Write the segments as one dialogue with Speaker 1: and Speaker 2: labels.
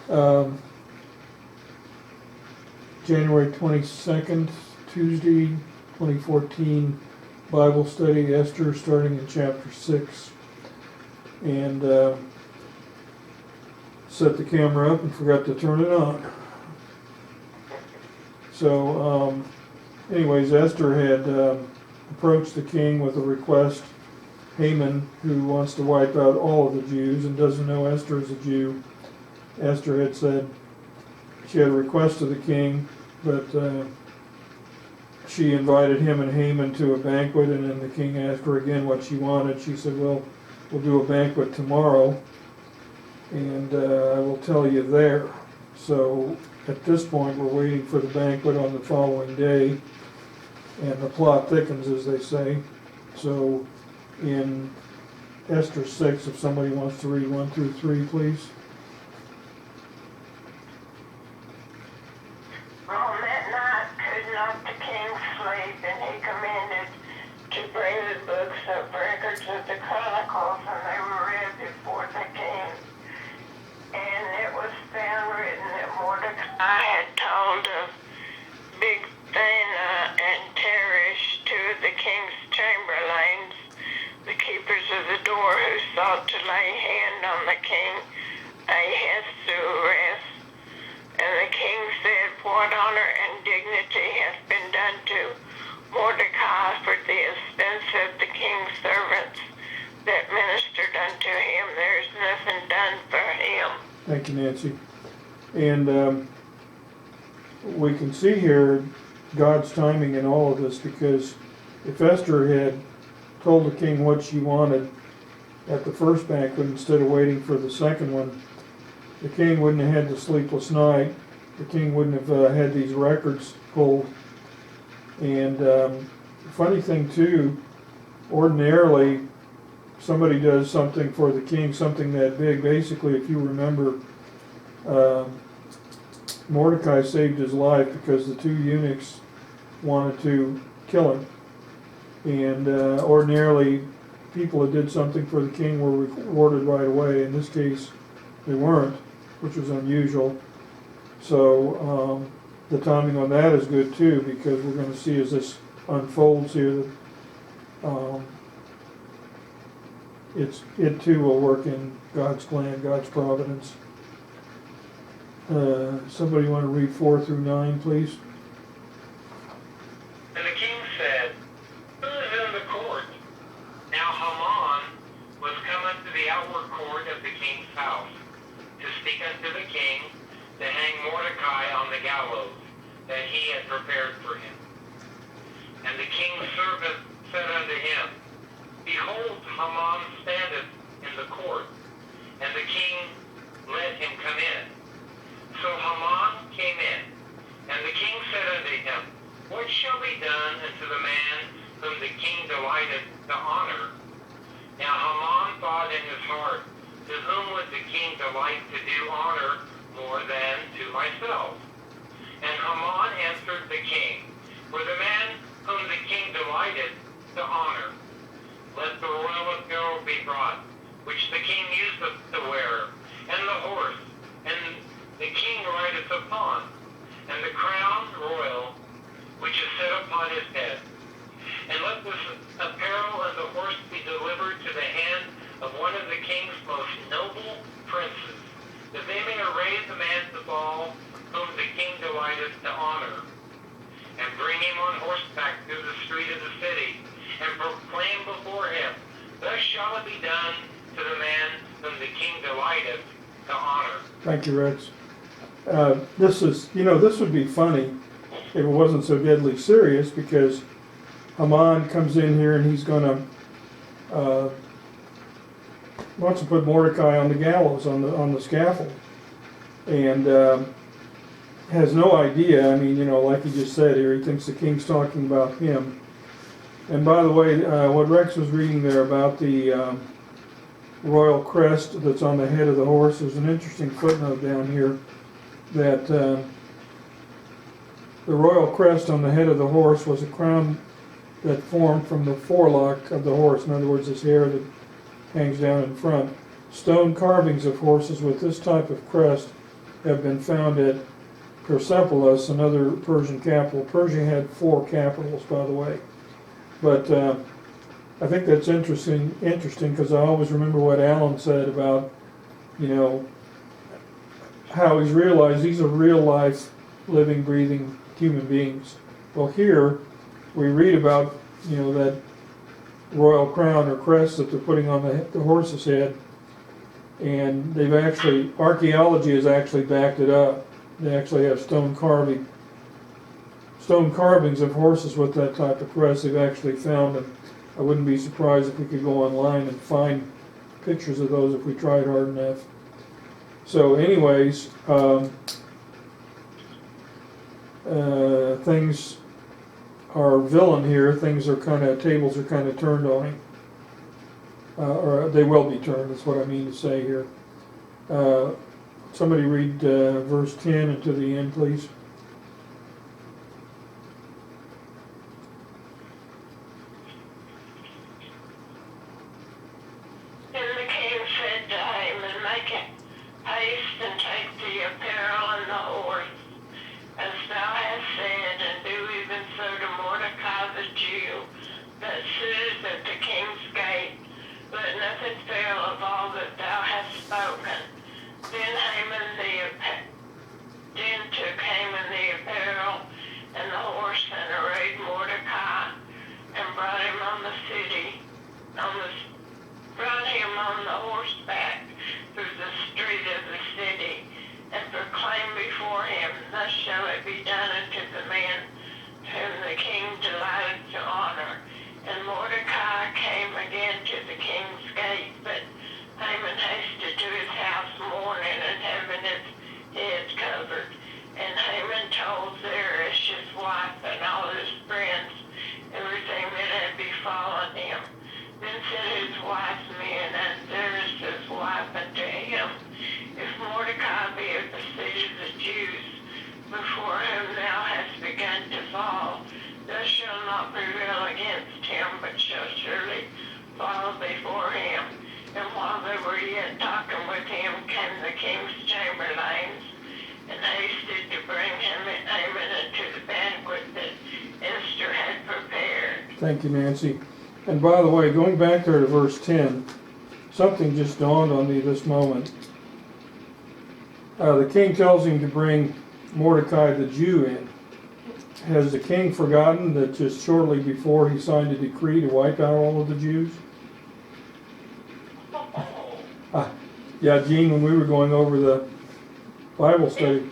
Speaker 1: Um, January 22nd, Tuesday, 2014, Bible study, Esther, starting in chapter 6. And set the camera up and forgot to turn it on. So, anyways, Esther had approached the king with a request. Haman, who wants to wipe out all of the Jews and doesn't know Esther is a Jew, Esther had said she had a request of the king, but she invited him and Haman to a banquet, and then the king asked her again what she wanted. She said, well, we'll do a banquet tomorrow, and I will tell you there. So at this point, we're waiting for the banquet on the following day, and the plot thickens, as they say. So in Esther 6, if somebody wants to read 1 through 3, please.
Speaker 2: On that night could not the king sleep, and he commanded to bring the books of records of the Chronicles, and they were read before the king. And it was found written that Mordecai had told of Bigthana and Teresh, two of the king's chamberlains, the keepers of the door, who sought to lay hand on the king Ahasuerus. And the king said, what honor and dignity hath been done to Mordecai for the expense of the king's servants that ministered unto him? There is nothing done for him.
Speaker 1: Thank you, Nancy. And we can see here God's timing in all of this, because if Esther had told the king what she wanted at the first banquet instead of waiting for the second one, the king wouldn't have had the sleepless night. The king wouldn't have had these records pulled. And the funny thing too, ordinarily somebody does something for the king, something that big. Basically, if you remember, Mordecai saved his life because the two eunuchs wanted to kill him. And ordinarily, people that did something for the king were rewarded right away. In this case, they weren't, which was unusual. So the timing on that is good too, because we're going to see as this unfolds here that it too will work in God's plan, God's providence. Somebody want to read 4 through 9, please?
Speaker 3: And the king said, who is in the court? Now Haman was come unto the outward court of the king's house, to speak unto the king, to hang Mordecai on the gallows that he had prepared for him. And the king's servant said unto him, behold, Haman standeth in the court. And the king let him come in. So Haman came in, and the king said unto him, what shall be done unto the man whom the king delighteth to honor? Now Haman thought in his heart, to whom would the king delight to do honor more than to myself? And Haman answered the king, for the man whom the king delighted to honor, let the royal apparel be brought, which the king useth to wear, and the horse, and the king rideth upon, and the crown royal, which is set upon his head. And let this apparel and the horse be delivered to the hand of one of the king's most noble princes, that they may array the man to fall, whom the king delighteth to honor, and bring him on horseback through the street of the city, and proclaim before him, thus shall it be done to the man whom the king delighteth to honor.
Speaker 1: Thank you, Rex. This is, this would be funny if it wasn't so deadly serious, because Haman comes in here and he's going to wants to put Mordecai on the gallows, on the scaffold, and has no idea. I mean, like he just said here, he thinks the king's talking about him. And by the way, what Rex was reading there about the royal crest that's on the head of the horse, there's an interesting footnote down here that the royal crest on the head of the horse was a crown that formed from the forelock of the horse. In other words, this hair that hangs down in front. Stone carvings of horses with this type of crest have been found at Persepolis, another Persian capital. Persia had 4 capitals, by the way. But I think that's interesting because I always remember what Alan said about, you know, how he's realized these are real life, living, breathing human beings. Well, here we read about, you know, that royal crown or crest that they're putting on the horse's head, and they've actually, archaeology has actually backed it up. They actually have stone carvings of horses with that type of crest. They've actually found them. I wouldn't be surprised if we could go online and find pictures of those if we tried hard enough. So anyways, things are villain here. Things are tables are kind of turned on him. Or they will be turned, that's what I mean to say here. Somebody read verse 10 and to the end, please.
Speaker 2: Then the king said to Haman, make haste and take the apparel and the horse, as thou hast said, and do even so to Mordecai the Jew, that sitteth at the king's gate. Let nothing fail of all that thou hast spoken. Then took Haman the apparel and the horse, and arrayed Mordecai, and brought him on the horseback through the street of the city, and proclaimed before him, thus shall it be done unto the man whom the king delighted to honor. And Mordecai came again to the king's gate, but Haman hasted to his house mourning and having his head covered. And Haman told Zeresh, his wife, and all his friends everything that had befallen him. Then said his wise men and Zeresh's wife unto him, if Mordecai be of the seed of the Jews, before whom thou hast begun to fall, thou shalt not prevail against him, but shall surely fall before him. And while they were yet talking with him, came the king's chamberlains, and hasted to bring Haman into the banquet that Esther had prepared.
Speaker 1: Thank you, Nancy. And by the way, going back there to verse 10, something just dawned on me this moment. The king tells him to bring Mordecai the Jew in. Has the king forgotten that just shortly before he signed a decree to wipe out all of the Jews? Yeah, Gene, when we were going over the Bible study.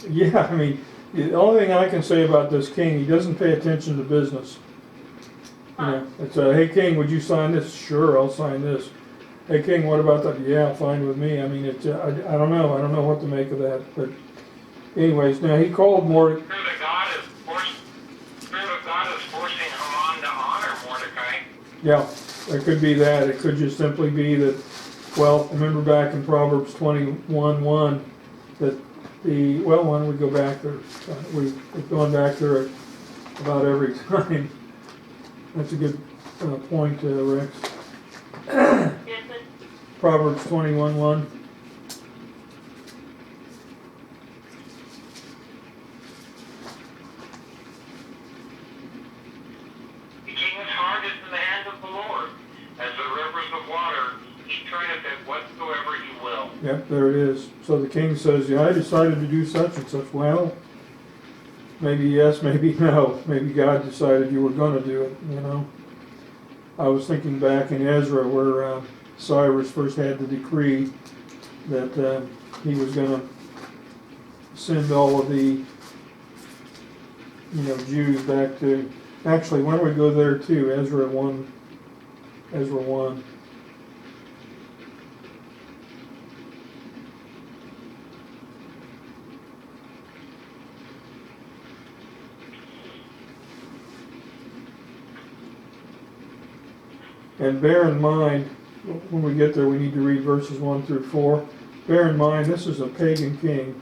Speaker 1: Yeah, I mean, the only thing I can say about this king, he doesn't pay attention to business. You know, it's hey king, would you sign this? Sure, I'll sign this. Hey king, what about that? Yeah, fine with me. I mean, I don't know what to make of that. But anyways, now he called Mordecai.
Speaker 3: Spirit of God is forcing Haman to honor Mordecai.
Speaker 1: Yeah, it could be that. It could just simply be that, well, remember back in Proverbs 21:1 that why don't we go back there? We've gone back there about every time. That's a good point, Rex. Proverbs 21:1.
Speaker 3: The king's heart is in the hand of the Lord, as the rivers of water. He turneth it whatsoever he will.
Speaker 1: Yep, there it is. So the king says, yeah, I decided to do such and such. Well, maybe yes, maybe no. Maybe God decided you were going to do it, you know. I was thinking back in Ezra where Cyrus first had the decree that he was going to send all of the, Jews back to, actually, why don't we go there too, Ezra 1. And bear in mind, when we get there, we need to read verses 1 through 4. Bear in mind, this is a pagan king.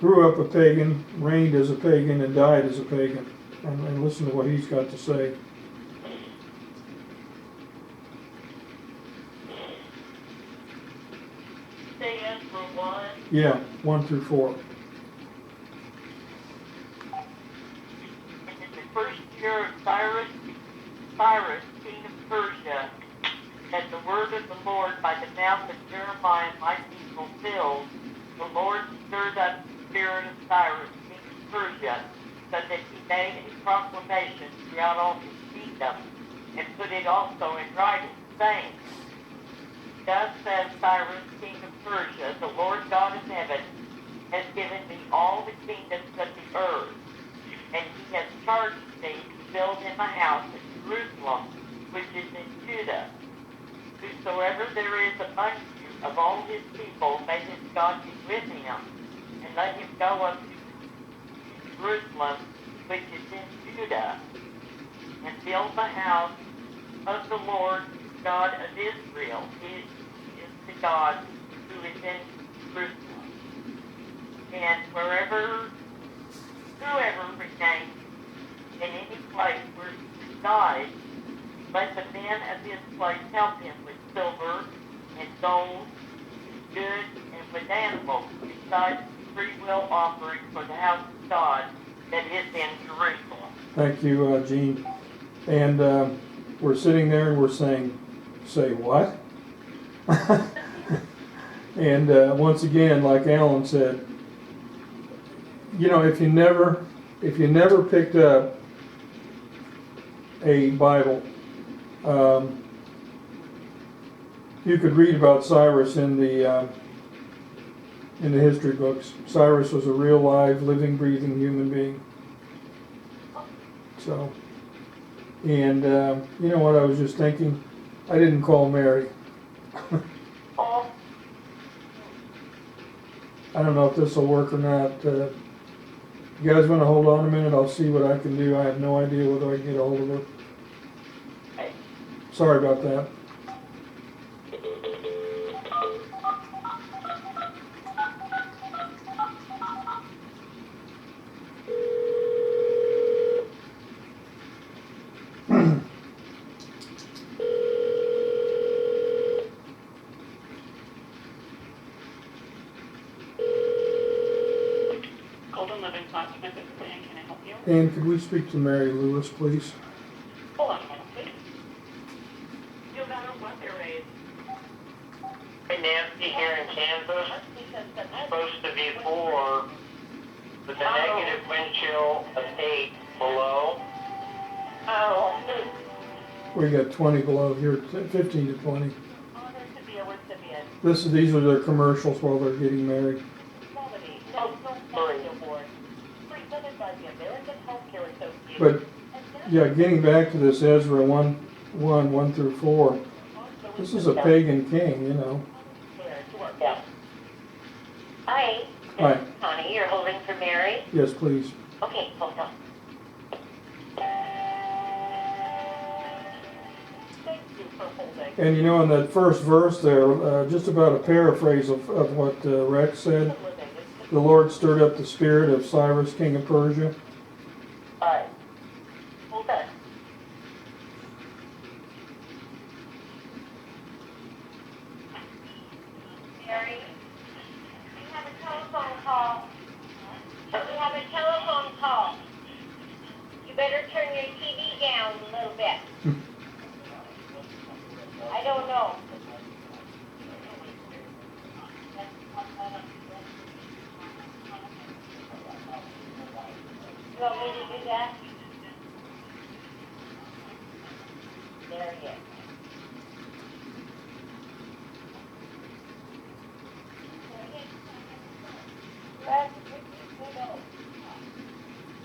Speaker 1: Grew up a pagan, reigned as a pagan, and died as a pagan. And listen to what he's got to say.
Speaker 2: Then say Ezra 1?
Speaker 1: Yeah, 1 through 4.
Speaker 2: And in the first year of Cyrus, king of Persia, that the word of the Lord by the mouth of Jeremiah might be fulfilled, the Lord stirred up the spirit of Cyrus, king of Persia, so that he made a proclamation throughout all his kingdom, and put it also in writing, saying, Thus says Cyrus, king of Persia, the Lord God of heaven has given me all the kingdoms of the earth, and he has charged me to build him a house in Jerusalem, which is in Judah. Whosoever there is among you of all his people, may his God be with him, and let him go up to Jerusalem, which is in Judah, and build the house of the Lord God of Israel. He is the God who is in Jerusalem. And whoever remains in any place where he resides, let the men of his place help him with silver and gold, with goods, and with animals, besides the free will offering for the house of God that is in Jerusalem.
Speaker 1: Thank you, Gene. And we're sitting there and we're saying, say what? And once again, like Alan said, you know, if you never picked up a Bible, you could read about Cyrus in the history books. Cyrus was a real, live, living, breathing human being. So, and you know what? I was just thinking, I didn't call Mary.
Speaker 2: Oh,
Speaker 1: I don't know if this will work or not. You guys want to hold on a minute? I'll see what I can do. I have no idea whether I can get a hold of her. Sorry about that.
Speaker 2: Golden Living Class Smith is saying, can I help you?
Speaker 1: And could we speak to Mary Lewis, please?
Speaker 2: Hold on a moment, please. No matter what their age.
Speaker 3: Hey, Nancy here in Kansas, supposed to be 4 with a negative wind chill of 8 below.
Speaker 2: Oh,
Speaker 1: We got 20 below here, 15 to 20.
Speaker 2: oh, there should be a recipient.
Speaker 1: These are their commercials while they're getting married.
Speaker 2: Quality National Quality Award presented by the American Healthcare Association.
Speaker 1: But yeah, getting back to this Ezra 1 through 4, this is a pagan king, you know.
Speaker 2: Yeah. Hi.
Speaker 1: Hi.
Speaker 2: This is Connie, you're holding for Mary?
Speaker 1: Yes, please.
Speaker 2: Okay, hold on. Thank you for holding.
Speaker 1: And you know, in that first verse there, just about a paraphrase of what Rex said, the Lord stirred up the spirit of Cyrus, king of Persia.
Speaker 2: Alright. Okay. Mary, we have a telephone call. We have a telephone call. You better turn your TV down a little bit. I don't know. You want me to do that? There he is.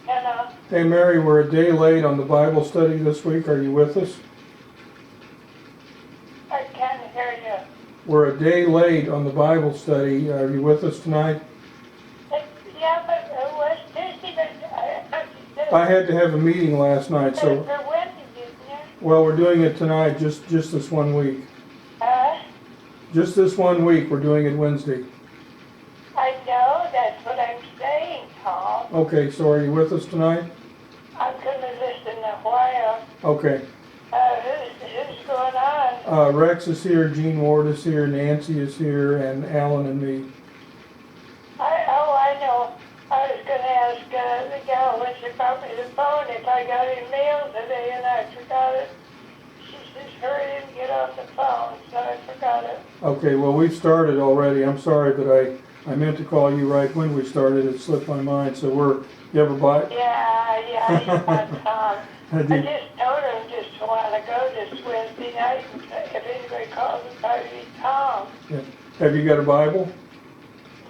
Speaker 2: Hello.
Speaker 1: Hey Mary, we're a day late on the Bible study this week. Are you with us?
Speaker 2: I can't hear you.
Speaker 1: We're a day late on the Bible study. Are you with us tonight?
Speaker 2: Yeah, but what's this even?
Speaker 1: I had to have a meeting last night, so
Speaker 2: For Wednesday, isn't it?
Speaker 1: well, we're doing it tonight, just this 1 week. Just this 1 week, we're doing it Wednesday.
Speaker 2: I know, that's what I'm saying, Tom.
Speaker 1: Okay, so are you with us tonight?
Speaker 2: I'm gonna listen a while.
Speaker 1: Okay.
Speaker 2: Who's going on?
Speaker 1: Rex is here, Gene Ward is here, Nancy is here, and Alan and me.
Speaker 2: I know. I was going to ask the gal when she brought me the phone if I got any mail today, and I forgot it. She says, hurry and get on the phone, so I forgot it.
Speaker 1: Okay, well, we've started already. I'm sorry, but I meant to call you right when we started. It slipped my mind. So you ever buy?
Speaker 2: Yeah, you want Tom.
Speaker 1: I
Speaker 2: I
Speaker 1: did.
Speaker 2: just told him just a while ago this Wednesday night, if anybody calls, it'll probably be Tom.
Speaker 1: Yeah. Have you got a Bible?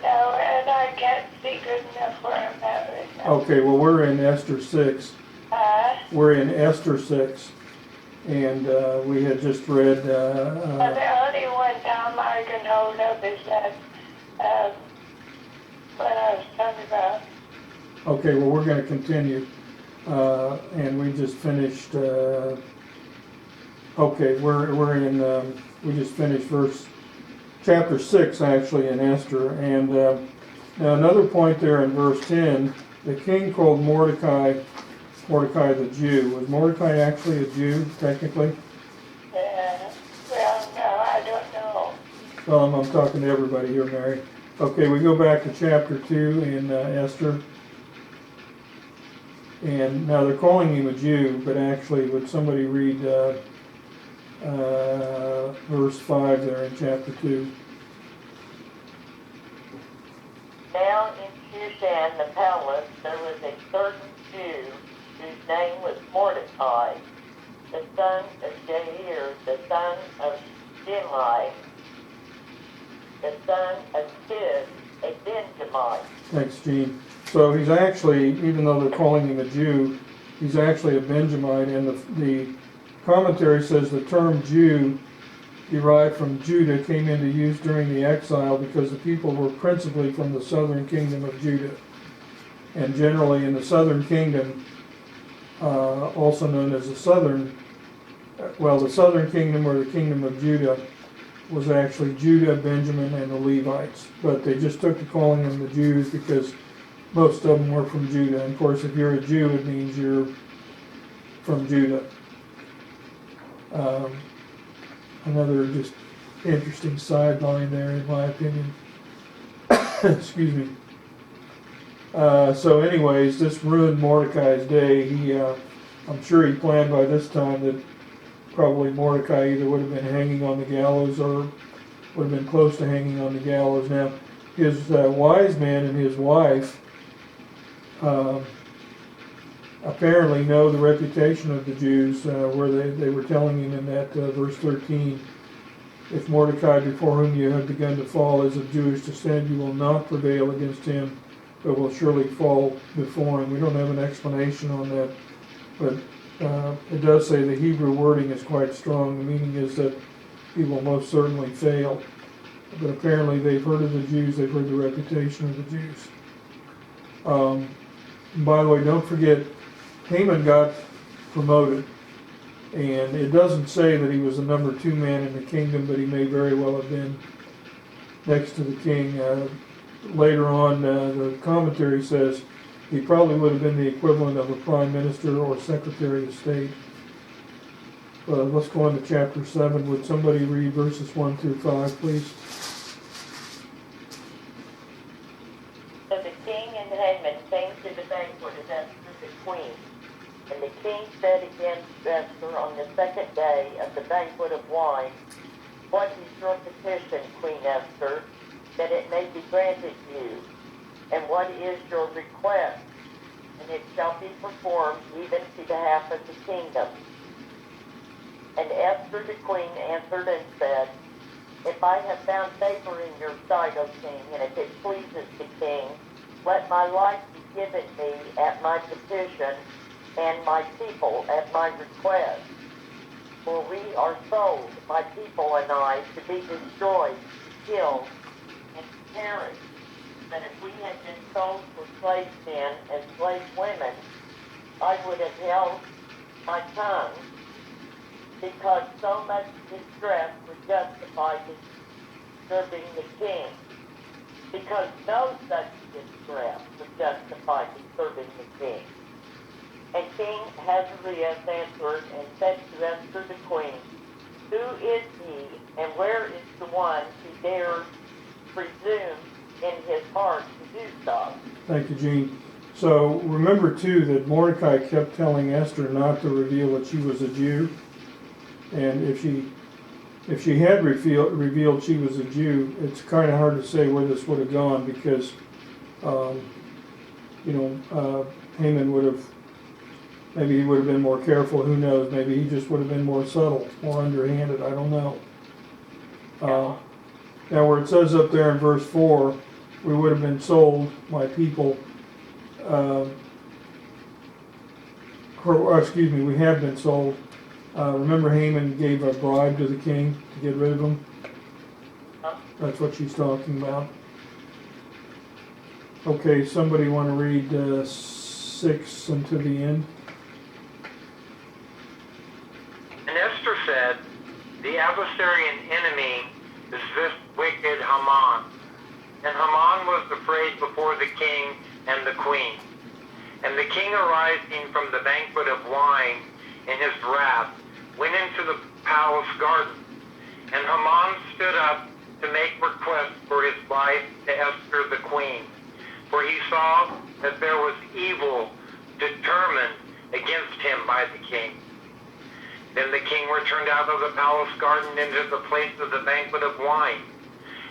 Speaker 2: No, and I can't see good enough where I'm at right now.
Speaker 1: Okay, well, we're in Esther 6. We're in Esther 6. And we had just read...
Speaker 2: the only one, Tom, I can hold up is that what I was talking about.
Speaker 1: Okay, well, we're going to continue. And we just finished... okay, we're in... we just finished chapter 6, actually, in Esther. And now another point there in verse 10, the king called Mordecai the Jew. Was Mordecai actually a Jew, technically?
Speaker 2: Well, no, I don't know.
Speaker 1: Well, I'm talking to everybody here, Mary. Okay, we go back to chapter 2 in Esther. And now they're calling him a Jew, but actually, would somebody read verse 5 there in chapter 2?
Speaker 4: Now in Shushan the palace there was a certain Jew whose name was Mordecai, the son of Jair, the son of Shimei, the son of Sid, a Benjamite.
Speaker 1: Thanks, Gene. So he's actually, even though they're calling him a Jew, he's actually a Benjamite, and the commentary says the term Jew derived from Judah came into use during the exile because the people were principally from the southern kingdom of Judah. And generally in the southern kingdom, also known as the southern kingdom or the kingdom of Judah was actually Judah, Benjamin, and the Levites. But they just took to calling them the Jews because most of them were from Judah. And of course, if you're a Jew, it means you're from Judah. Another just interesting sideline there, in my opinion. Excuse me. So anyways, this ruined Mordecai's day. I'm sure he planned by this time that probably Mordecai either would have been hanging on the gallows or would have been close to hanging on the gallows. Now, his wise man and his wife apparently know the reputation of the Jews, where they were telling him in that verse 13, if Mordecai before whom you have begun to fall is of Jewish descent, you will not prevail against him, but will surely fall before him. We don't have an explanation on that, but it does say the Hebrew wording is quite strong. The meaning is that he will most certainly fail. But apparently they've heard of the Jews, they've heard the reputation of the Jews. By the way, don't forget, Haman got promoted, and it doesn't say that he was the number 2 man in the kingdom, but he may very well have been next to the king. Later on, the commentary says he probably would have been the equivalent of a prime minister or secretary of state. Let's go on to chapter 7. Would somebody read verses 1 through 5, please?
Speaker 4: So the king and Haman came to the banquet of Esther the queen. And the king said against Esther on the second day of the banquet of wine, what is your petition, Queen Esther, that it may be granted you? And what is your request? And it shall be performed even to the half of the kingdom. And Esther the queen answered and said, if I have found favor in your sight, O king, and if it pleases the king, let my life be given me at my petition, and my people at my request. For we are sold, my people and I, to be destroyed, killed, and to perish. But if we had been sold for slave men and slave women, I would have held my tongue, because so much distress would justify disturbing the king. Because no such distress would justify disturbing the king. And King Ahasuerus answered and said to Esther the queen, Who is he, and where is the one who dares presume in his heart to do so?
Speaker 1: Thank you, Jean. So remember too that Mordecai kept telling Esther not to reveal that she was a Jew, and if she had revealed she was a Jew, it's kind of hard to say where this would have gone because, Haman would have, maybe he would have been more careful. Who knows? Maybe he just would have been more subtle, more underhanded. I don't know. Now, where it says up there in verse 4, we would have been sold, my people. We have been sold. Remember Haman gave a bribe to the king to get rid of him? That's what she's talking about. Okay, somebody want to read 6 until the end?
Speaker 3: And Esther said, the adversary and enemy is this wicked Haman. And Haman was afraid before the king and the queen. And the king, arising from the banquet of wine in his wrath, went into the palace garden. And Haman stood up to make request for his wife to Esther the queen. For he saw that there was evil determined against him by the king. Then the king returned out of the palace garden into the place of the banquet of wine.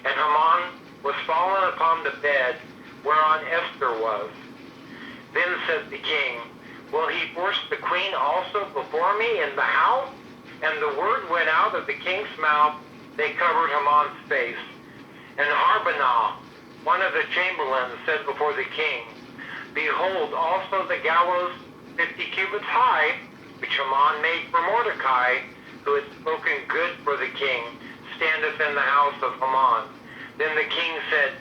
Speaker 3: And Haman was fallen upon the bed whereon Esther was. Then said the king, will he force the queen also before me in the house? And the word went out of the king's mouth, they covered Haman's face. And Harbonah, one of the chamberlains, said before the king, behold, also the gallows 50 cubits high, which Haman made for Mordecai, who had spoken good for the king, standeth in the house of Haman. Then the king said,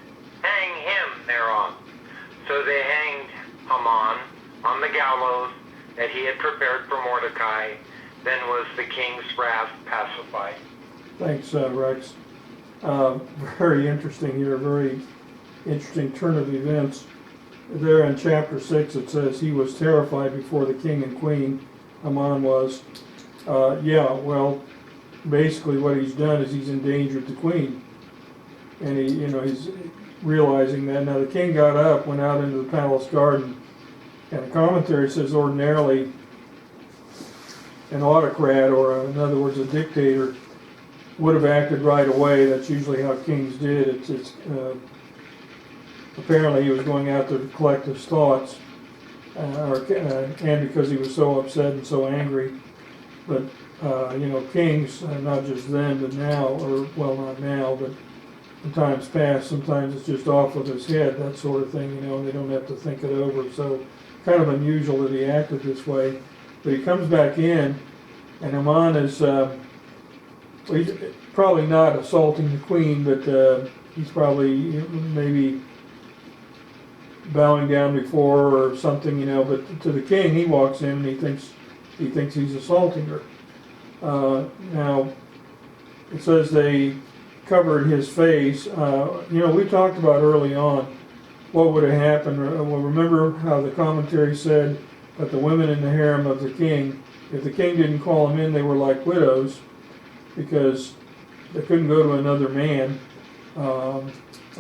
Speaker 3: hang him thereon. So they hanged Haman on the gallows that he had prepared for Mordecai. Then was the king's wrath pacified.
Speaker 1: Thanks, Rex. Very interesting here, very interesting turn of events. There in chapter 6 it says he was terrified before the king and queen. Haman was. Basically what he's done is he's endangered the queen. And he's realizing that. Now the king got up, went out into the palace garden, and the commentary says ordinarily an autocrat, or in other words a dictator, would have acted right away. That's usually how kings did. Apparently he was going out there to collect his thoughts, and because he was so upset and so angry. But kings, not just then, but now, or well, not now, but in times past, sometimes it's just off with his head, that sort of thing, and they don't have to think it over. So kind of unusual that he acted this way. But he comes back in, and Haman is, he's probably not assaulting the queen, but he's probably maybe bowing down before her or something, but to the king, he walks in and he thinks he's assaulting her. Now, it says they covered his face. We talked about early on what would have happened. Well, remember how the commentary said that the women in the harem of the king, if the king didn't call them in, they were like widows because they couldn't go to another man. And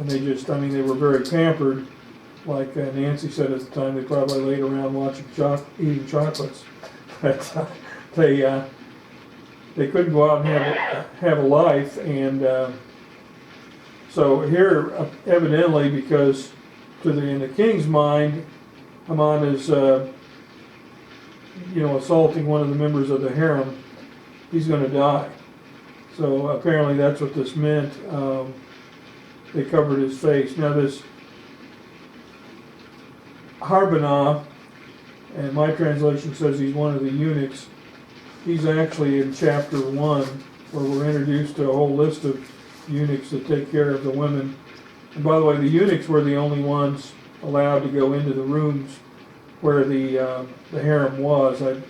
Speaker 1: they were very pampered. Like Nancy said at the time, they probably laid around eating chocolates. But they couldn't go out and have a life, and so here, evidently, because in the king's mind, Haman is, assaulting one of the members of the harem, he's going to die. So apparently that's what this meant. They covered his face. Now this Harbonah, and my translation says he's one of the eunuchs. He's actually in chapter 1, where we're introduced to a whole list of eunuchs that take care of the women. And by the way, the eunuchs were the only ones allowed to go into the rooms where the harem was. I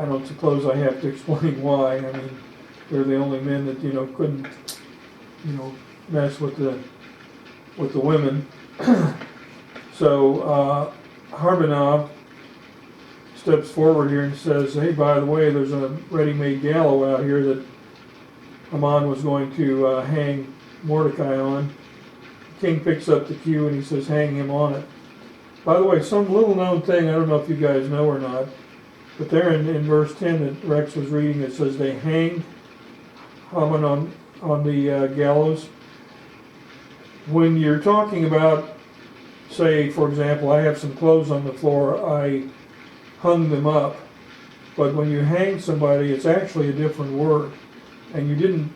Speaker 1: don't suppose I have to explain why. I mean, they're the only men that couldn't mess with the women. So Harbonah steps forward here and says, hey, by the way, there's a ready-made gallows out here that Haman was going to hang Mordecai on. The king picks up the cue and he says, hang him on it. By the way, some little known thing, I don't know if you guys know or not, but there in verse 10 that Rex was reading, it says they hanged Haman on the gallows. When you're talking about, say, for example, I have some clothes on the floor, I hung them up. But when you hang somebody, it's actually a different word. And you didn't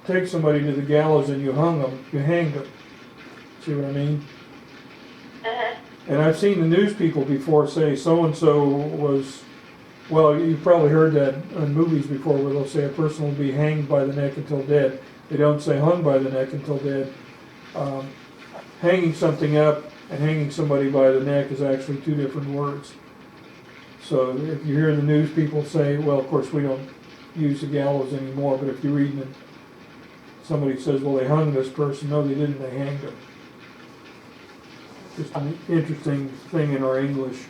Speaker 1: take somebody to the gallows and you hung them, you hanged them. See what I mean? And I've seen the news people before say so-and-so was, well, you've probably heard that in movies before where they'll say a person will be hanged by the neck until dead. They don't say hung by the neck until dead. Hanging something up and hanging somebody by the neck is actually two different words. So if you hear the news people say, well, of course we don't use the gallows anymore, but if you read it, somebody says, well, they hung this person. No, they didn't, they hanged him. Just an interesting thing in our English.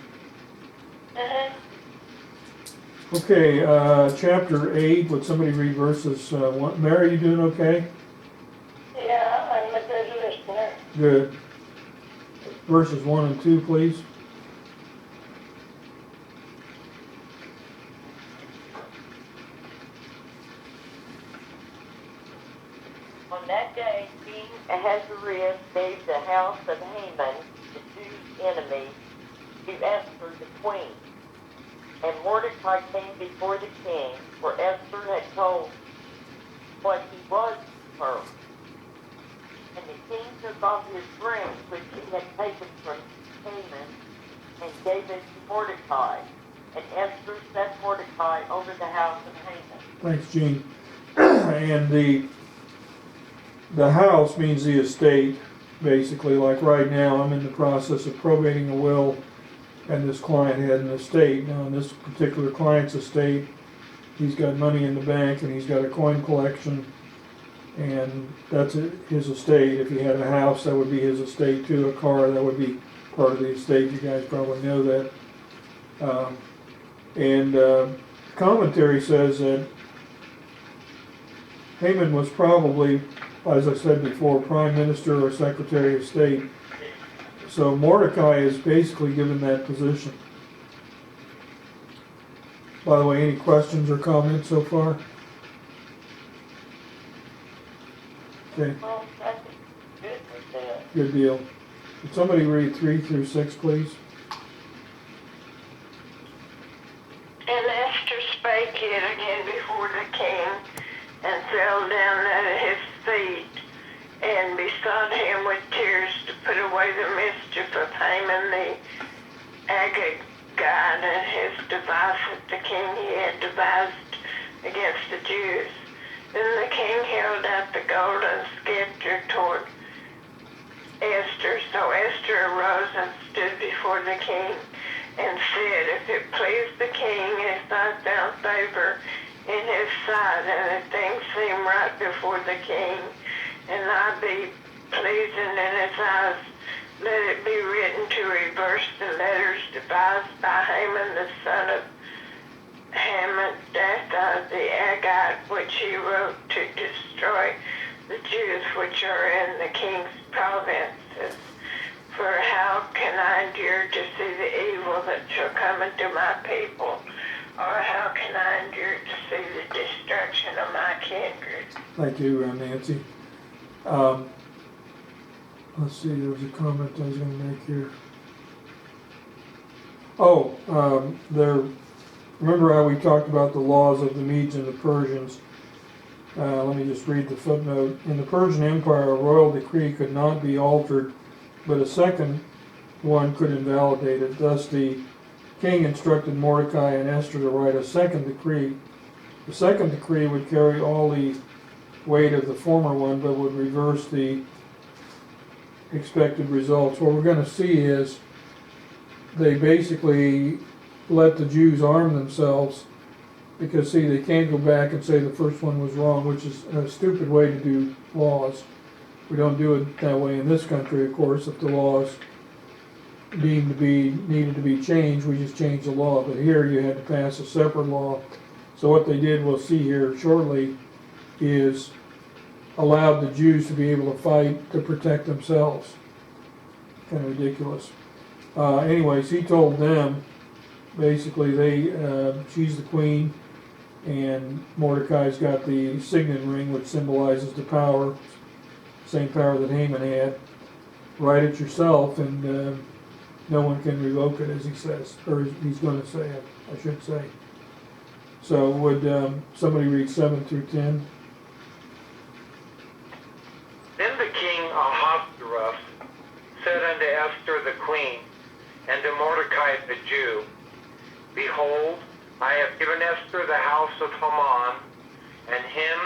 Speaker 1: Okay, chapter 8, would somebody read verses 1? Mary, you doing okay?
Speaker 2: Yeah, I'm a good listener.
Speaker 1: Good. Verses 1 and 2, please.
Speaker 4: On that day, King Ahasuerus gave the house of Haman, the Jews' enemy, to Esther the queen. And Mordecai came before the king, for Esther had told what he was to her. And the king took off his ring, which he had taken from Haman, and gave it to Mordecai. And Esther set Mordecai over the house of Haman.
Speaker 1: Thanks, Gene. And the house means the estate, basically. Like right now, I'm in the process of probating a will, and this client had an estate. Now, in this particular client's estate, he's got money in the bank, and he's got a coin collection, and that's his estate. If he had a house, that would be his estate too. A car, that would be part of the estate. You guys probably know that. Commentary says that Haman was probably, as I said before, prime minister or secretary of state. So Mordecai is basically given that position. By the way, any questions or comments so far? Okay,
Speaker 4: Well, that's good with that.
Speaker 1: good deal. Could somebody read 3 through 6, please?
Speaker 2: And Esther spake yet again before the king, and fell down at his feet, and besought him with tears to put away the mischief of Haman the Agagite, and his device that the king he had devised against the Jews. Then the king held out the golden scepter toward Esther. So Esther arose and stood before the king, and said, if it please the king, if I found favor in his sight, and if things seem right before the king, and I be pleasing in his eyes, let it be written to reverse the letters devised by Haman the son of Hammedatha the Agagite, which he wrote to destroy the Jews which are in the king's provinces. For how can I endure to see the evil that shall come into my people? Or how can I endure to see the destruction of my kindred?
Speaker 1: Thank you, Nancy. Let's see, there was a comment I was going to make here. Remember how we talked about the laws of the Medes and the Persians? Let me just read the footnote. In the Persian Empire, a royal decree could not be altered, but a second one could invalidate it. Thus the king instructed Mordecai and Esther to write a second decree. The second decree would carry all the weight of the former one, but would reverse the expected results. What we're going to see is they basically let the Jews arm themselves, because see, they can't go back and say the first one was wrong, which is a stupid way to do laws. We don't do it that way in this country, of course. If the laws needed to be changed, we just change the law. But here you had to pass a separate law. So what they did, we'll see here shortly, is allowed the Jews to be able to fight to protect themselves. Kind of ridiculous. Anyways, he told them, basically, she's the queen, and Mordecai's got the signet ring, which symbolizes the power, same power that Haman had. Write it yourself, and no one can revoke it, as he says, or he's going to say, I should say. So would somebody read 7 through 10?
Speaker 3: Then the king Ahasuerus said unto Esther the queen, and to Mordecai the Jew, Behold, I have given Esther the house of Haman, and him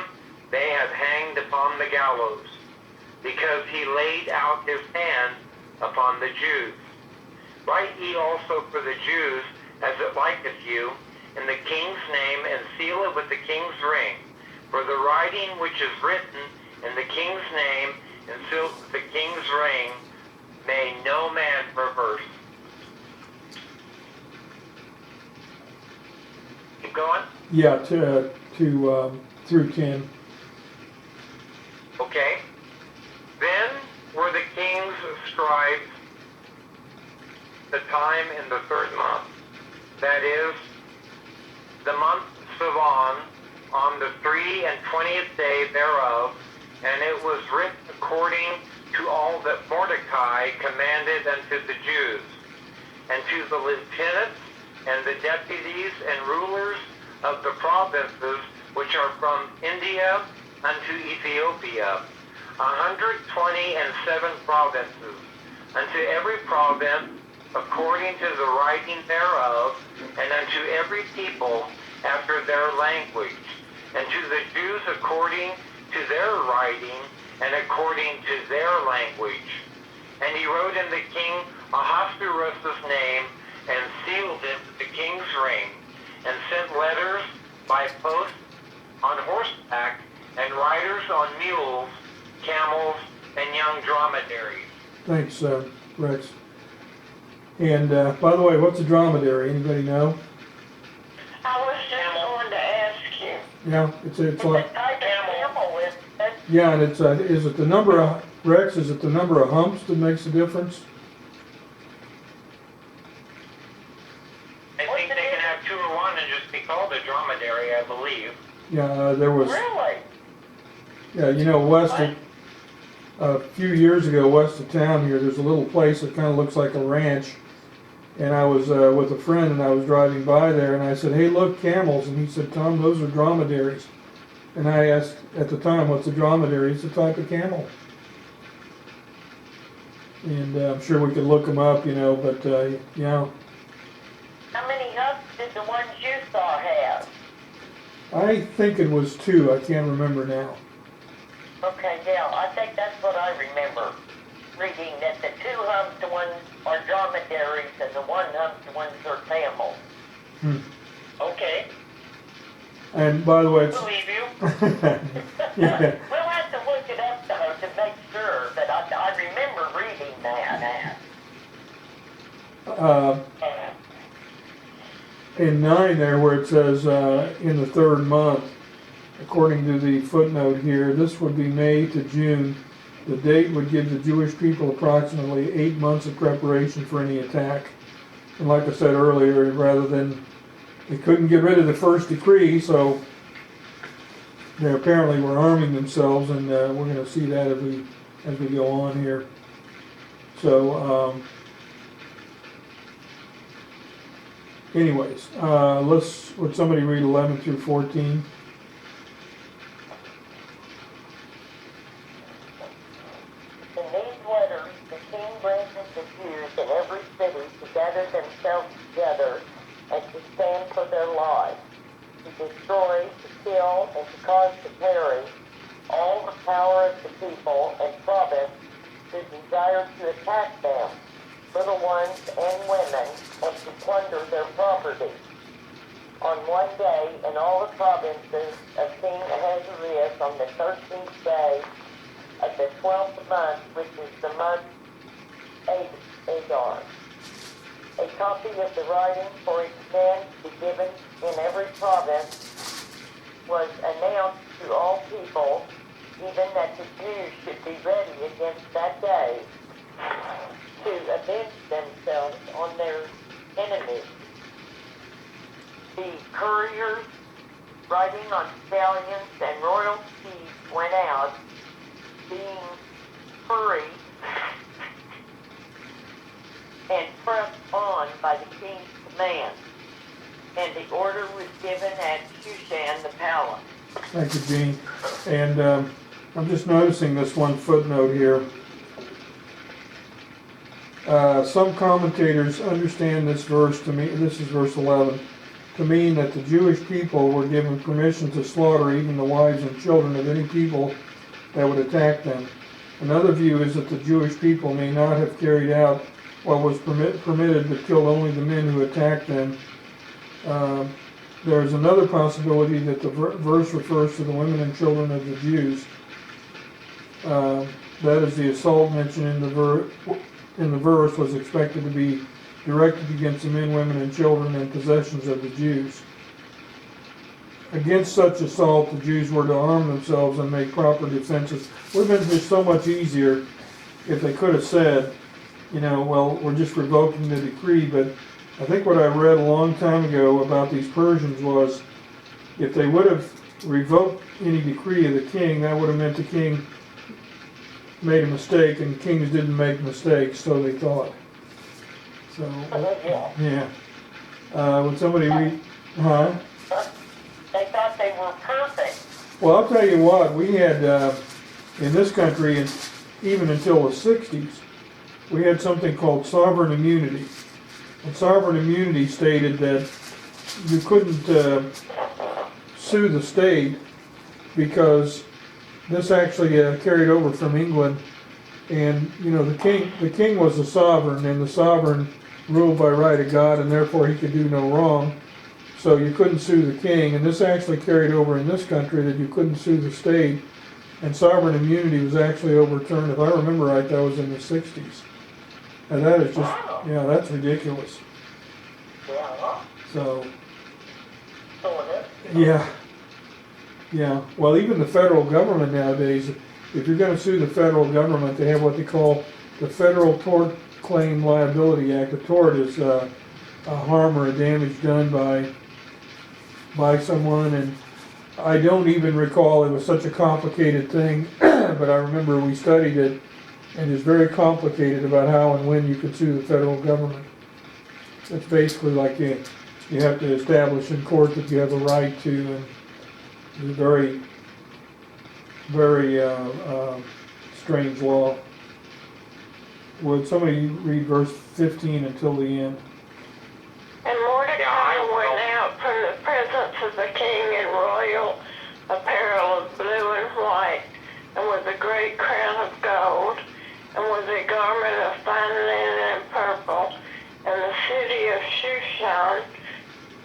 Speaker 3: they have hanged upon the gallows, because he laid out his hand upon the Jews. Write ye also for the Jews, as it liketh you, in the king's name, and seal it with the king's ring. For the writing which is written in the king's name, and sealed with the king's ring, may no man perverse. Keep going?
Speaker 1: Yeah, through 10.
Speaker 3: Okay. Then were the king's scribes the time in the 3rd month, that is, the month Sivan, on the 23rd day thereof, and it was written according to all that Mordecai commanded unto the Jews, and to the lieutenants, and the deputies, and rulers of the provinces which are from India unto Ethiopia, 127 provinces, unto every province according to the writing thereof, and unto every people after their language, and to the Jews according to their writing, and according to their language. And he wrote in the king Ahasuerus' name, and sealed it with the king's ring, and sent letters by post on horseback, and riders on mules, camels, and young dromedaries.
Speaker 1: Thanks, Rex. And by the way, what's a dromedary? Anybody know?
Speaker 2: I was just going to ask you.
Speaker 1: Yeah, it's like,
Speaker 4: Camel is,
Speaker 1: yeah, and it's is it the number of Rex? Is it the number of humps that makes the difference?
Speaker 3: I think they can have 2 or 1 and just be called a dromedary, I believe.
Speaker 1: Yeah, there was.
Speaker 4: really?
Speaker 1: Yeah, you know, a few years ago, west of town here, there's a little place that kind of looks like a ranch. And I was with a friend, and I was driving by there, and I said, "Hey, look, camels." And he said, "Tom, those are dromedaries." And I asked at the time, "What's a dromedary?" It's a type of camel. And I'm sure we could look them up, you know, but yeah.
Speaker 4: How many humps did the ones you saw have?
Speaker 1: I think it was 2. I can't remember now.
Speaker 4: Okay, yeah, I think that's what I remember reading, that the 2 humped ones are dromedaries and the 1 humped ones are camels. Okay.
Speaker 1: And by the way, it's,
Speaker 3: Believe you.
Speaker 1: yeah,
Speaker 4: We'll have to look it up though to make sure, but I remember reading that.
Speaker 1: in 9 there where it says in the 3rd month, according to the footnote here, this would be May to June. The date would give the Jewish people approximately 8 months of preparation for any attack. And like I said earlier, rather than, they couldn't get rid of the first decree, so they apparently were arming themselves, and we're going to see that as we go on here. So, anyways, would somebody read 11 through 14?
Speaker 4: In these letters, the king granted the Jews in every city to gather themselves together and to stand for their lives, to destroy, to kill, and to cause to perish all the power of the people and province who desired to attack them, little ones and women, and to plunder their property. On one day, in all the provinces of King Ahasuerus, on the 13th day of the 12th month, which is the month Adar, a copy of the writing for its men to be given in every province was announced to all people, even that the Jews should be ready against that day to avenge themselves on their enemies. The couriers riding on stallions and royal steeds went out, being hurried and pressed on by the king's command. And the order was given at Shushan the palace.
Speaker 1: Thank you, Gene. And I'm just noticing this one footnote here. Some commentators understand this verse to mean, this is verse 11, to mean that the Jewish people were given permission to slaughter even the wives and children of any people that would attack them. Another view is that the Jewish people may not have carried out what was permitted, but killed only the men who attacked them. There is another possibility that the verse refers to the women and children of the Jews. That is, the assault mentioned in the verse was expected to be directed against the men, women, and children and possessions of the Jews. Against such assault, the Jews were to arm themselves and make proper defenses. It would have been just so much easier if they could have said, you know, well, we're just revoking the decree. But I think what I read a long time ago about these Persians was, if they would have revoked any decree of the king, that would have meant the king made a mistake, and kings didn't make mistakes, so they thought. So, yeah. When somebody read, huh?
Speaker 4: They thought they were perfect.
Speaker 1: Well, I'll tell you what, we had, in this country, and even until the 60s, we had something called sovereign immunity. And sovereign immunity stated that you couldn't sue the state, because this actually carried over from England. And, you know, the king was the sovereign, and the sovereign ruled by right of God, and therefore he could do no wrong. So you couldn't sue the king, and this actually carried over in this country, that you couldn't sue the state, and sovereign immunity was actually overturned. If I remember right, that was in the 60s. And that is just, yeah, that's ridiculous.
Speaker 4: Yeah.
Speaker 1: So,
Speaker 4: Sort of.
Speaker 1: yeah. Well, even the federal government nowadays, if you're going to sue the federal government, they have what they call the Federal Tort Claim Liability Act. A tort is a harm or a damage done by someone, and I don't even recall, it was such a complicated thing, but I remember we studied it, and it's very complicated about how and when you can sue the federal government. It's basically like you have to establish in court that you have a right to, and it's a very, very strange law. Would somebody read verse 15 until the end?
Speaker 2: And Mordecai went out from the presence of the king in royal apparel of blue and white, and with a great crown of gold, and with a garment of fine linen and purple. And the city of Shushan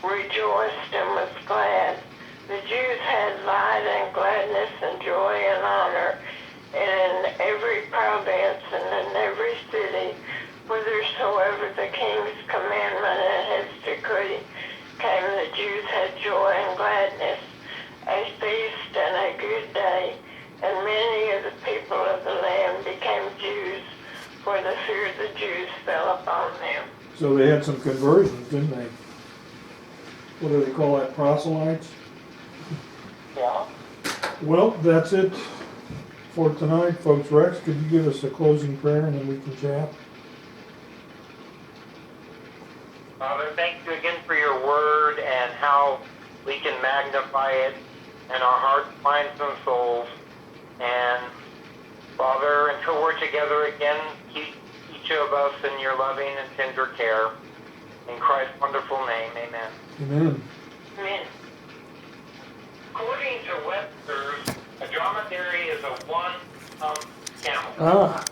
Speaker 2: rejoiced and was glad. The Jews had light and gladness and joy and honor, and in every province and in every city, whithersoever the king's commandment and his decree came, the Jews had joy and gladness, a feast and a good day, and many of the people of the land became Jews, for the fear of the Jews fell upon them.
Speaker 1: So they had some conversions, didn't they? What do they call that, proselytes?
Speaker 4: Yeah.
Speaker 1: Well, that's it for tonight, folks. Rex, could you give us a closing prayer and then we can chat?
Speaker 3: Father, thank you again for your word and how we can magnify it in our hearts, minds, and souls. And Father, until we're together again, keep each of us in your loving and tender care. In Christ's wonderful name, amen.
Speaker 1: Amen.
Speaker 2: Amen.
Speaker 3: According to Webster's, a dromedary is a one-hump camel.
Speaker 1: Ah.